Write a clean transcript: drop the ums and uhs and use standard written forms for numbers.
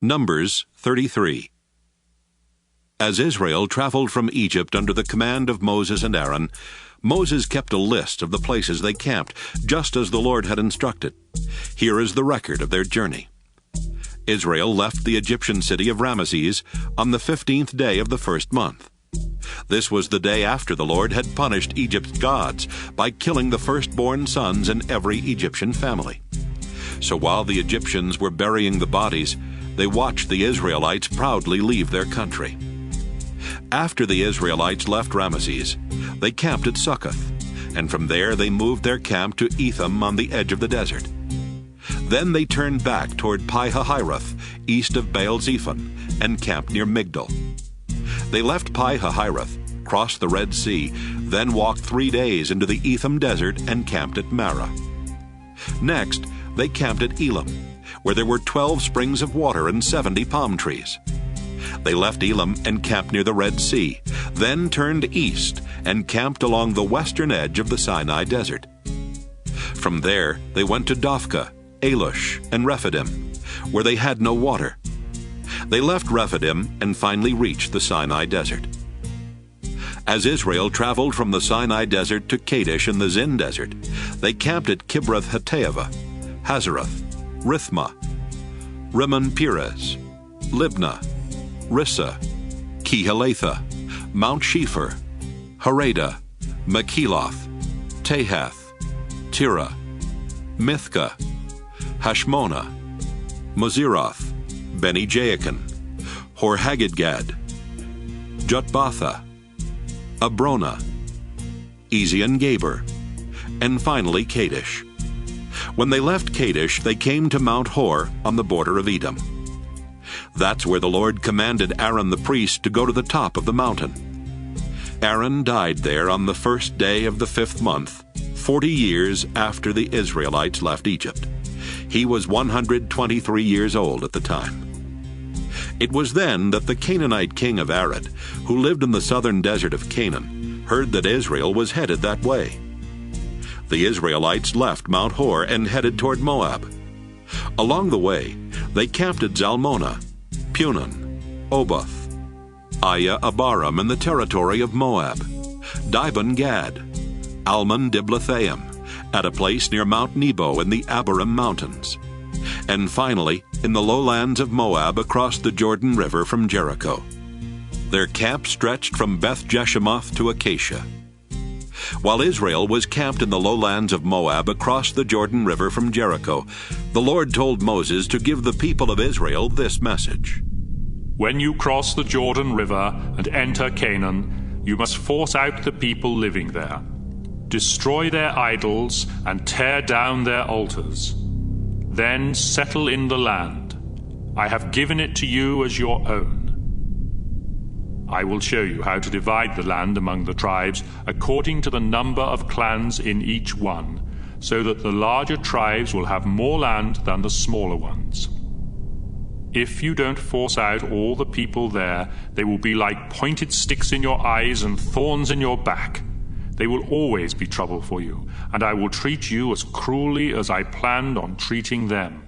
Numbers 33. As Israel traveled from Egypt under the command of Moses and Aaron, Moses kept a list of the places they camped, just as the Lord had instructed. Here is the record of their journey. Israel left the Egyptian city of Ramesses on the 15th day of the first month. This was the day after the Lord had punished Egypt's gods by killing the firstborn sons in every Egyptian family. So while the Egyptians were burying the bodies, they watched the Israelites proudly leave their country. After the Israelites left Ramesses, they camped at Succoth, and from there they moved their camp to Etham on the edge of the desert. Then they turned back toward Pi-hahiroth, east of Baal-zephon, and camped near Migdol. They left Pi-hahiroth, crossed the Red Sea, then walked 3 days into the Etham desert and camped at Marah. Next, they camped at Elim, where there were 12 springs of water and 70 palm trees. They left Elim and camped near the Red Sea, then turned east and camped along the western edge of the Sinai desert. From there, they went to Dophkah, Alush, and Rephidim, where they had no water. They left Rephidim and finally reached the Sinai desert. As Israel traveled from the Sinai desert to Kadesh in the Zin desert, they camped at Kibroth-hattaavah, Hazeroth, Rithmah, Rimmon-Perez, Libnah, Rissa, Kehelatha, Mount Shepher, Harada, Makheloth, Tahath, Tira, Mithkah, Hashmonah, Moseroth, Beni-Jaakon, Hor-Haggidgad, Jotbatha, Abrona, Ezion-Geber, and finally Kadesh. When they left Kadesh, they came to Mount Hor on the border of Edom. That's where the Lord commanded Aaron the priest to go to the top of the mountain. Aaron died there on the first day of the 5th month, 40 years after the Israelites left Egypt. He was 123 years old at the time. It was then that the Canaanite king of Arad, who lived in the southern desert of Canaan, heard that Israel was headed that way. The Israelites left Mount Hor and headed toward Moab. Along the way, they camped at Zalmonah, Punon, Oboth, Aya-Abarim in the territory of Moab, Dibon-Gad, Almon-Diblathaim, at a place near Mount Nebo in the Abarim Mountains, and finally in the lowlands of Moab across the Jordan River from Jericho. Their camp stretched from Beth-Jeshemoth to Acacia. While Israel was camped in the lowlands of Moab across the Jordan River from Jericho, the Lord told Moses to give the people of Israel this message. When you cross the Jordan River and enter Canaan, you must force out the people living there. Destroy their idols and tear down their altars. Then settle in the land. I have given it to you as your own. I will show you how to divide the land among the tribes according to the number of clans in each one, so that the larger tribes will have more land than the smaller ones. If you don't force out all the people there, they will be like pointed sticks in your eyes and thorns in your back. They will always be trouble for you, and I will treat you as cruelly as I planned on treating them.